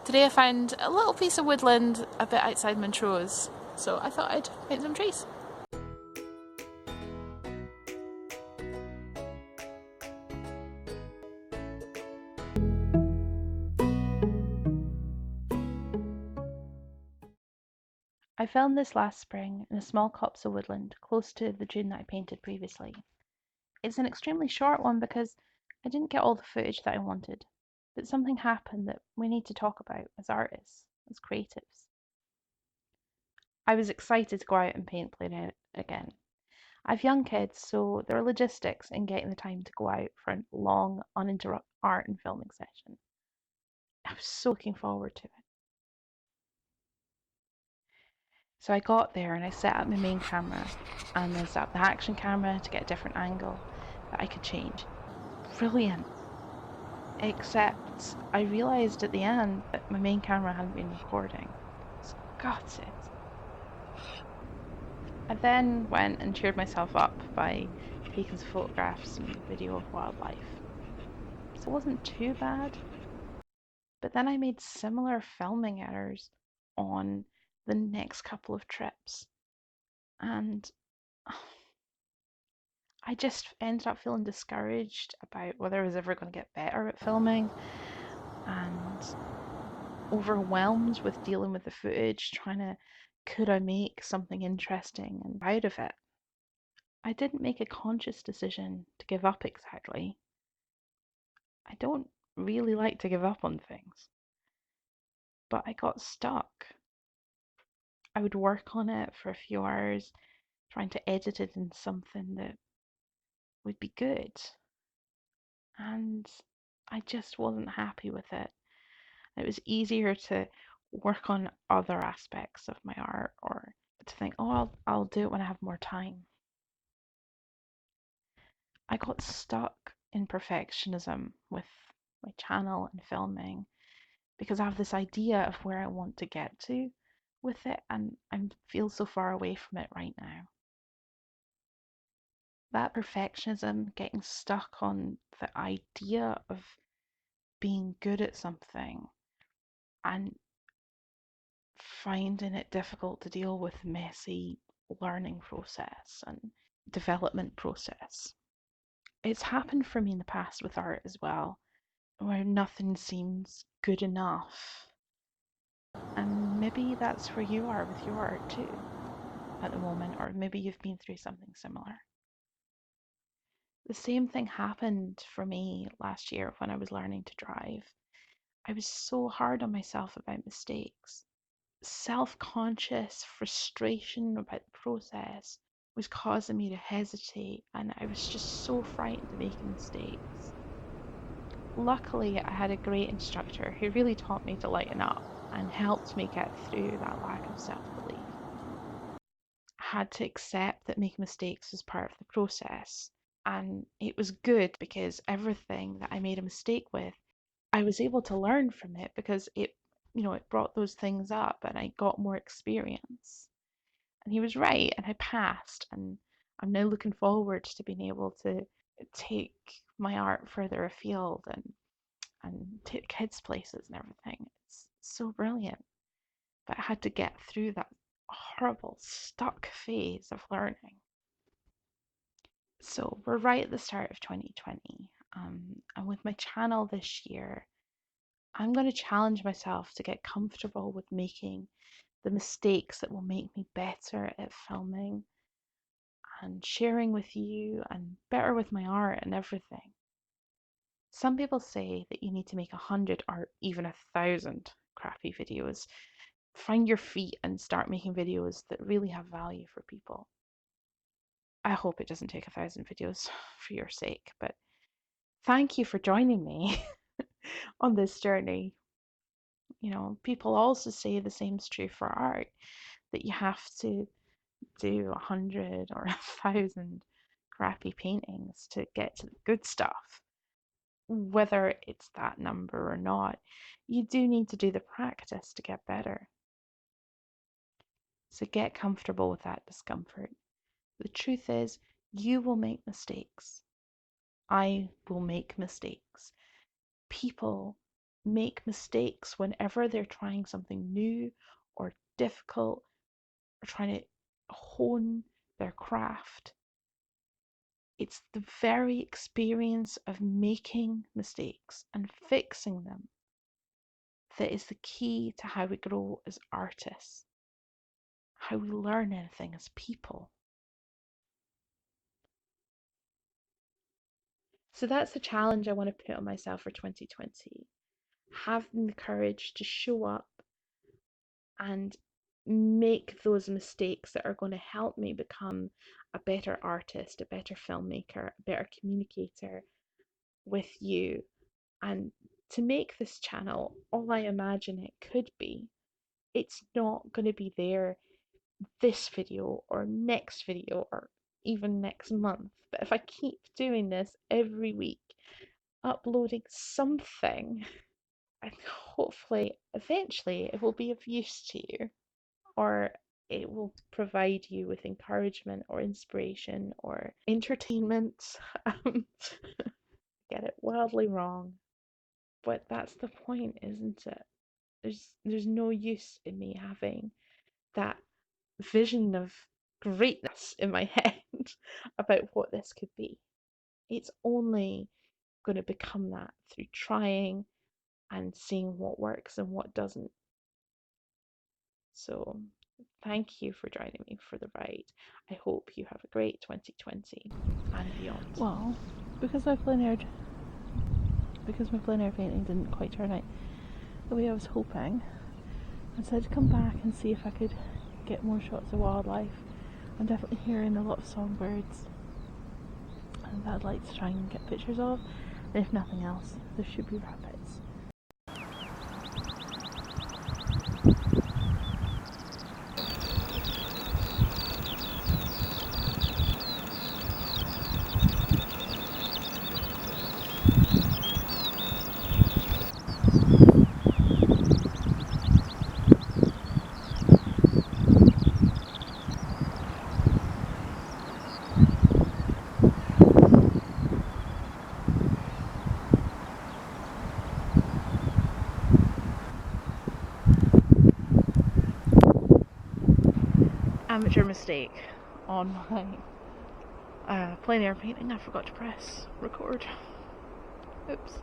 Today I found a little piece of woodland a bit outside Montrose, so I thought I'd paint some trees. I filmed this last spring in a small copse of woodland close to the dune that I painted previously. It's an extremely short one because I didn't get all the footage that I wanted, but something happened that we need to talk about as artists, as creatives. I was excited to go out and paint Plein again. I've young kids, so there are logistics in getting the time to go out for a long, uninterrupted art and filming session. I was so looking forward to it. So I got there and I set up my main camera and then set up the action camera to get a different angle that I could change. Brilliant. Except I realised at the end that my main camera hadn't been recording. So got it. I then went and cheered myself up by taking some photographs and video of wildlife. So it wasn't too bad. But then I made similar filming errors on the next couple of trips. And I just ended up feeling discouraged about whether I was ever going to get better at filming and overwhelmed with dealing with the footage, could I make something interesting and out of it? I didn't make a conscious decision to give up exactly. I don't really like to give up on things, but I got stuck. I would work on it for a few hours, trying to edit it into something that would be good. And I just wasn't happy with it. It was easier to work on other aspects of my art or to think, oh, I'll do it when I have more time. I got stuck in perfectionism with my channel and filming because I have this idea of where I want to get to with it, and I feel so far away from it right now. That perfectionism, getting stuck on the idea of being good at something and finding it difficult to deal with messy learning process and development process. It's happened for me in the past with art as well, where nothing seems good enough. And maybe that's where you are with your art too at the moment, or maybe you've been through something similar. The same thing happened for me last year when I was learning to drive. I was so hard on myself about mistakes. Self-conscious frustration about the process was causing me to hesitate, and I was just so frightened of making mistakes. Luckily, I had a great instructor who really taught me to lighten up and helped me get through that lack of self-belief. I had to accept that making mistakes was part of the process, and it was good because everything that I made a mistake with, I was able to learn from it because it brought those things up and I got more experience. And he was right, and I passed, and I'm now looking forward to being able to take my art further afield and take kids places and everything. It's so brilliant. But I had to get through that horrible stuck phase of learning. So we're right at the start of 2020. And with my channel this year, I'm going to challenge myself to get comfortable with making the mistakes that will make me better at filming and sharing with you and better with my art and everything. Some people say that you need to make 100 or even 1,000 crappy videos. Find your feet and start making videos that really have value for people. I hope it doesn't take 1,000 videos for your sake, but thank you for joining me on this journey. People also say the same's true for art, that you have to do 100 or 1,000 crappy paintings to get to the good stuff. Whether it's that number or not, you do need to do the practice to get better. So get comfortable with that discomfort. The truth is, you will make mistakes. I will make mistakes. People make mistakes whenever they're trying something new or difficult or trying to hone their craft. It's the very experience of making mistakes and fixing them that is the key to how we grow as artists, how we learn anything as people. So that's the challenge I want to put on myself for 2020. Having the courage to show up and make those mistakes that are going to help me become a better artist, a better filmmaker, a better communicator with you. And to make this channel all I imagine it could be, it's not going to be there this video or next video or even next month. But if I keep doing this every week, uploading something, and hopefully eventually it will be of use to you, or it will provide you with encouragement or inspiration or entertainment. Get it wildly wrong, but that's the point, isn't it? There's no use in me having that vision of greatness in my head about what this could be. It's only going to become that through trying and seeing what works and what doesn't. So thank you for joining me for the ride. I hope you have a great 2020 and beyond. Well, because my plein air painting didn't quite turn out the way I was hoping, I decided to come back and see if I could get more shots of wildlife. I'm definitely hearing a lot of songbirds, and that I'd like to try and get pictures of. And if nothing else, there should be rabbits. Amateur mistake on my plein air painting. I forgot to press record. Oops.